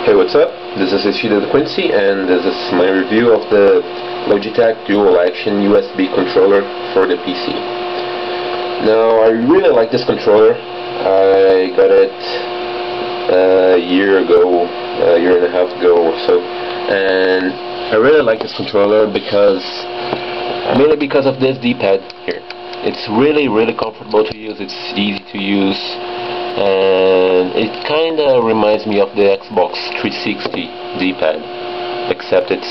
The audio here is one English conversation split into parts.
Hey, what's up? This is Untitled Quincy, and this is my review of the Logitech Dual Action USB controller for the PC. Now, I really like this controller. I got it a year and a half ago or so, and I really like this controller mainly because of this D-pad here. It's really comfortable to use. It's easy to use. And it kinda reminds me of the Xbox 360 D-pad, except it's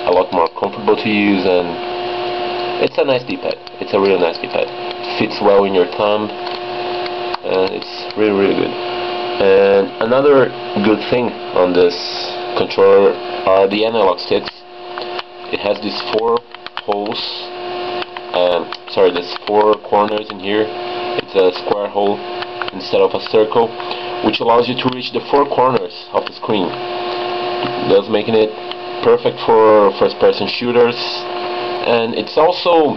a lot more comfortable to use, and it's a nice D-pad. It's a really nice D-pad. Fits well in your thumb, and it's really good. And another good thing on this controller are the analog sticks. It has these four corners in here. It's a square hole instead of a circle, which allows you to reach the four corners of the screen, thus making it perfect for first-person shooters. And it's also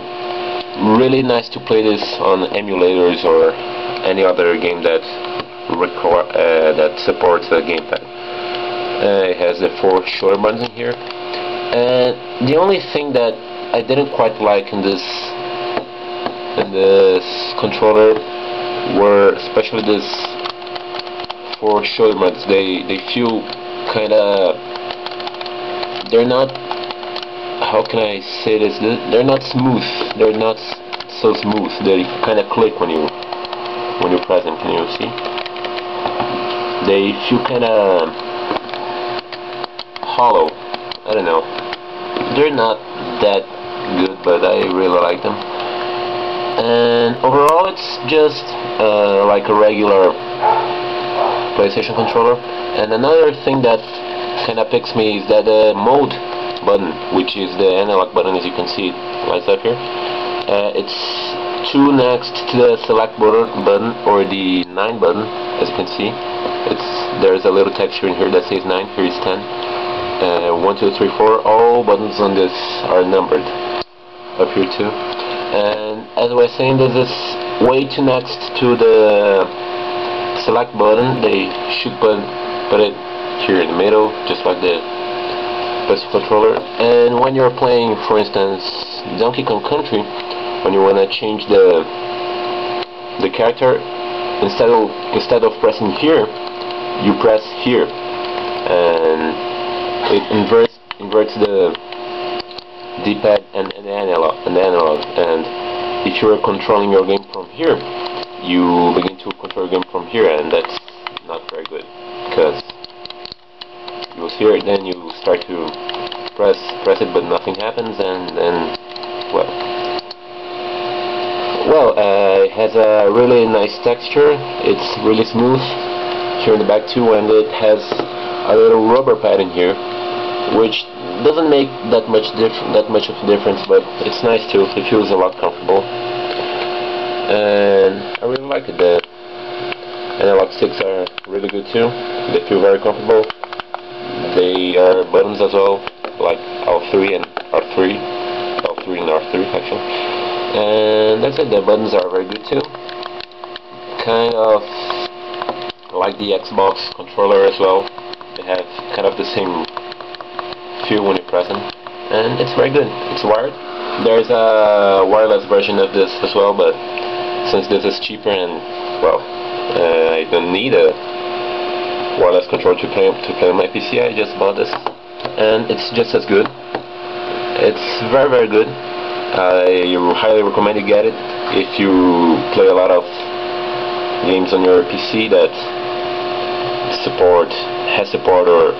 really nice to play this on emulators or any other game that supports a gamepad. It has the four shoulder buttons in here, and the only thing that I didn't quite like in this controller were especially these four shoulder buttons. They feel kinda, they're not, how can I say this, they're not smooth. They're not so smooth. They kinda click when you press them. Can you see? They feel kinda hollow. I don't know. They're not that good, but I really like them. And overall, it's just like a regular PlayStation controller. And another thing that kinda picks me is that the mode button, which is the analog button, as you can see, it lights up here. It's two next to the select button or the 9 button, as you can see. There's a little texture in here that says 9. Here is 10. 1, 2, 3, 4. All buttons on this are numbered up here too. And as I was saying, there's this way too next to the select button. They should put it here in the middle, just like the PlayStation controller. And when you're playing, for instance, Donkey Kong Country, when you want to change the character, instead of pressing here, you press here, and it inverts the D-pad and the analog. And if you're controlling your game from here, you begin to control your game from here, and that's not very good, because you will hear it, then you start to press it, but nothing happens, and then it has a really nice texture. It's really smooth here in the back too, and it has a little rubber pad in here, which doesn't make that much of a difference, but it's nice too. It feels a lot comfortable, and I really like it. The analog sticks are really good too. They feel very comfortable. They are buttons as well, like L3 and R3, L3 and R3 actually. And that's it. The buttons are very good too. Kind of like the Xbox controller as well. They have kind of the same feel when you press them, and it's very good. It's wired. There's a wireless version of this as well, but since this is cheaper and I don't need a wireless controller to play on my PC, I just bought this, and it's just as good. It's very good. I highly recommend you get it if you play a lot of games on your PC that has support or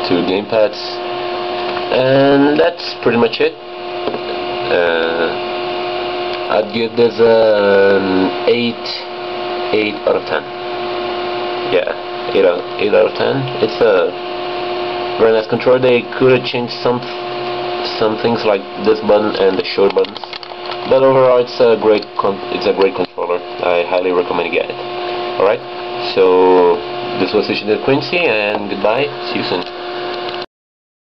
to gamepads. And that's pretty much it. I'd give this an 8 out of 10. Yeah, 8 out of 10. It's a very nice controller. They could have changed some things like this button and the shoulder buttons, but overall it's a great controller. I highly recommend you get it. Alright, so this was Untitled Quincy, and goodbye. See you soon.